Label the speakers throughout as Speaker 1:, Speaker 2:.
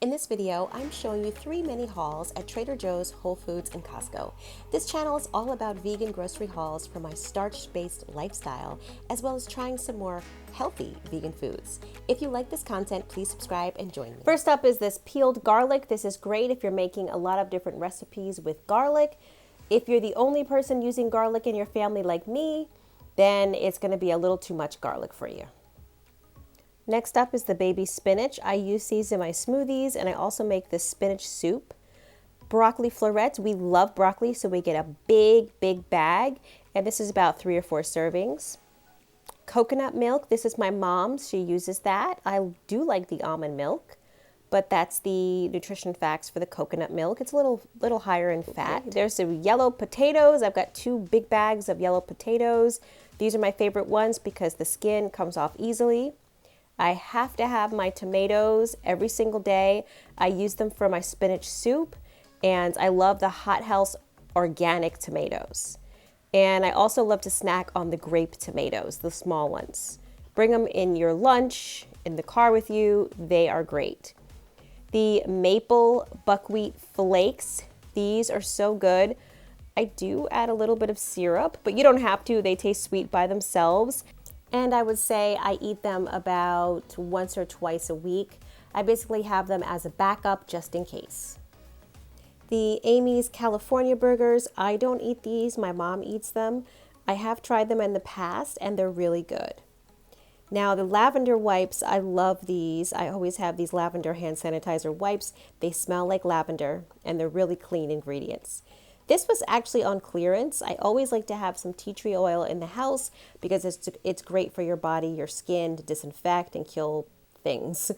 Speaker 1: In this video, I'm showing you 3 mini hauls at Trader Joe's, Whole Foods, and Costco. This channel is all about vegan grocery hauls for my starch-based lifestyle, as well as trying some more healthy vegan foods. If you like this content, please subscribe and join me. First up is this peeled garlic. This is great if you're making a lot of different recipes with garlic. If you're the only person using garlic in your family like me, then it's going to be a little too much garlic for you. Next up is the baby spinach. I use these in my smoothies, and I also make this spinach soup. Broccoli florets. We love broccoli, so we get a big bag, and this is about 3 or 4 servings. Coconut milk. This is my mom's. She uses that. I do like the almond milk, but that's the nutrition facts for the coconut milk. It's a little higher in fat. There's some yellow potatoes. I've got 2 big bags of yellow potatoes. These are my favorite ones because the skin comes off easily. I have to have my tomatoes every single day. I use them for my spinach soup, and I love the Hot House organic tomatoes. And I also love to snack on the grape tomatoes, the small ones. Bring them in your lunch, in the car with you. They are great. The maple buckwheat flakes, these are so good. I do add a little bit of syrup, but you don't have to. They taste sweet by themselves. And I would say I eat them about once or twice a week. I basically have them as a backup just in case. The Amy's California burgers, I don't eat these. My mom eats them. I have tried them in the past and they're really good. Now the lavender wipes, I love these. I always have these lavender hand sanitizer wipes. They smell like lavender and they're really clean ingredients. This was actually on clearance. I always like to have some tea tree oil in the house because it's great for your body, your skin, to disinfect and kill things.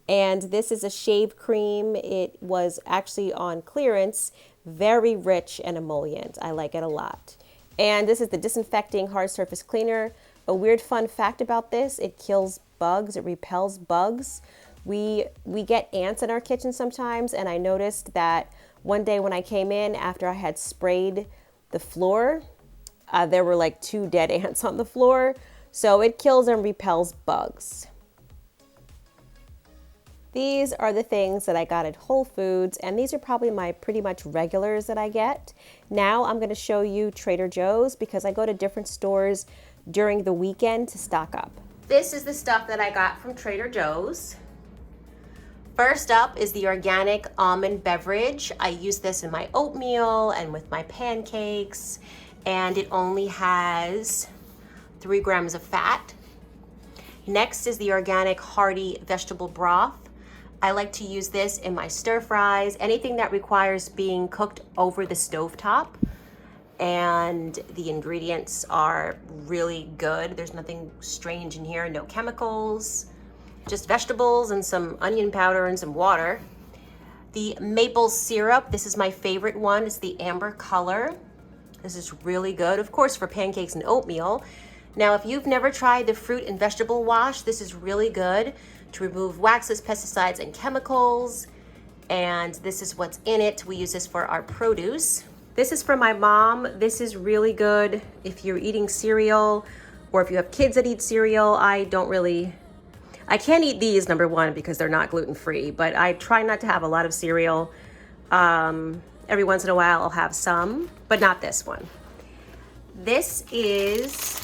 Speaker 1: And this is a shave cream. It was actually on clearance, very rich and emollient. I like it a lot. And this is the Disinfecting Hard Surface Cleaner. A weird fun fact about this, it kills bugs, it repels bugs. We get ants in our kitchen sometimes, and I noticed that one day when I came in after I had sprayed the floor, there were like 2 dead ants on the floor. So it kills and repels bugs. These are the things that I got at Whole Foods, and these are probably my pretty much regulars that I get. Now I'm going to show you Trader Joe's because I go to different stores during the weekend to stock up. This is the stuff that I got from Trader Joe's. First up is the organic almond beverage. I use this in my oatmeal and with my pancakes, and it only has 3 grams of fat. Next is the organic Hearty vegetable broth. I like to use this in my stir fries, anything that requires being cooked over the stovetop. And the ingredients are really good. There's nothing strange in here, no chemicals. Just vegetables and some onion powder and some water. The maple syrup, this is my favorite one. It's the amber color. This is really good, of course, for pancakes and oatmeal. Now, if you've never tried the fruit and vegetable wash, this is really good to remove waxes, pesticides, and chemicals. And this is what's in it. We use this for our produce. This is for my mom. This is really good if you're eating cereal or if you have kids that eat cereal. I can't eat these, number one, because they're not gluten-free, but I try not to have a lot of cereal. Every once in a while I'll have some, but not this one. This is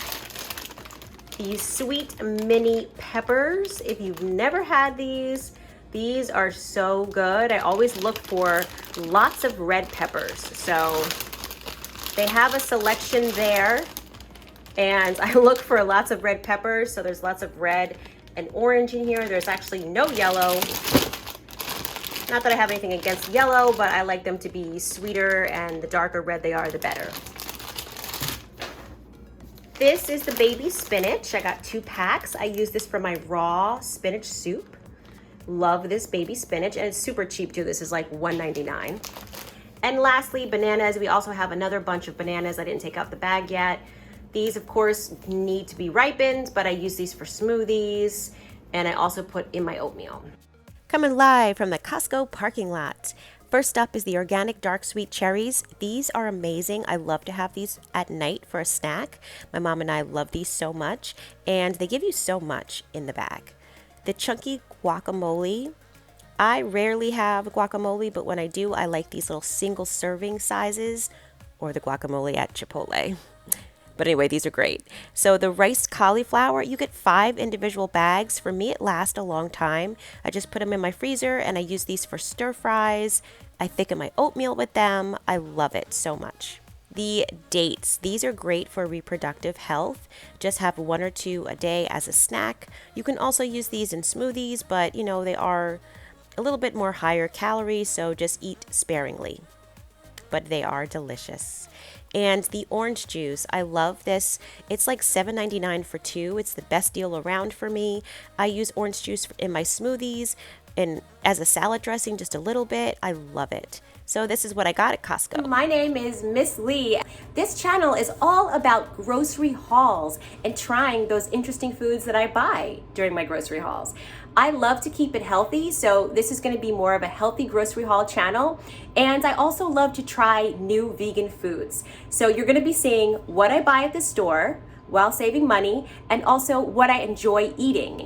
Speaker 1: the sweet mini peppers. If you've never had these are so good. I always look for lots of red peppers. So they have a selection there, and I look for lots of red peppers. So there's lots of red and orange in here. There's actually no yellow. Not that I have anything against yellow, but I like them to be sweeter, and the darker red they are, the better. This is the baby spinach. I got 2 packs. I use this for my raw spinach soup. Love this baby spinach, and it's super cheap too. This is like $1.99. And lastly, bananas. We also have another bunch of bananas. I didn't take out the bag yet. These, of course, need to be ripened, but I use these for smoothies, and I also put in my oatmeal. Coming live from the Costco parking lot. First up is the organic dark sweet cherries. These are amazing. I love to have these at night for a snack. My mom and I love these so much, and they give you so much in the bag. The chunky guacamole. I rarely have guacamole, but when I do, I like these little single serving sizes or the guacamole at Chipotle. But anyway, these are great. So the riced cauliflower, you get 5 individual bags. For me, it lasts a long time. I just put them in my freezer and I use these for stir fries. I thicken my oatmeal with them. I love it so much. The dates, these are great for reproductive health. Just have 1 or 2 a day as a snack. You can also use these in smoothies, but they are a little bit more higher calories, so just eat sparingly. But they are delicious. And the orange juice, I love this. It's like $7.99 for 2. It's the best deal around for me. I use orange juice in my smoothies and as a salad dressing just a little bit. I love it. So this is what I got at Costco.
Speaker 2: My name is Miss Lee. This channel is all about grocery hauls and trying those interesting foods that I buy during my grocery hauls. I love to keep it healthy, so this is going to be more of a healthy grocery haul channel. And I also love to try new vegan foods. So you're going to be seeing what I buy at the store while saving money and also what I enjoy eating.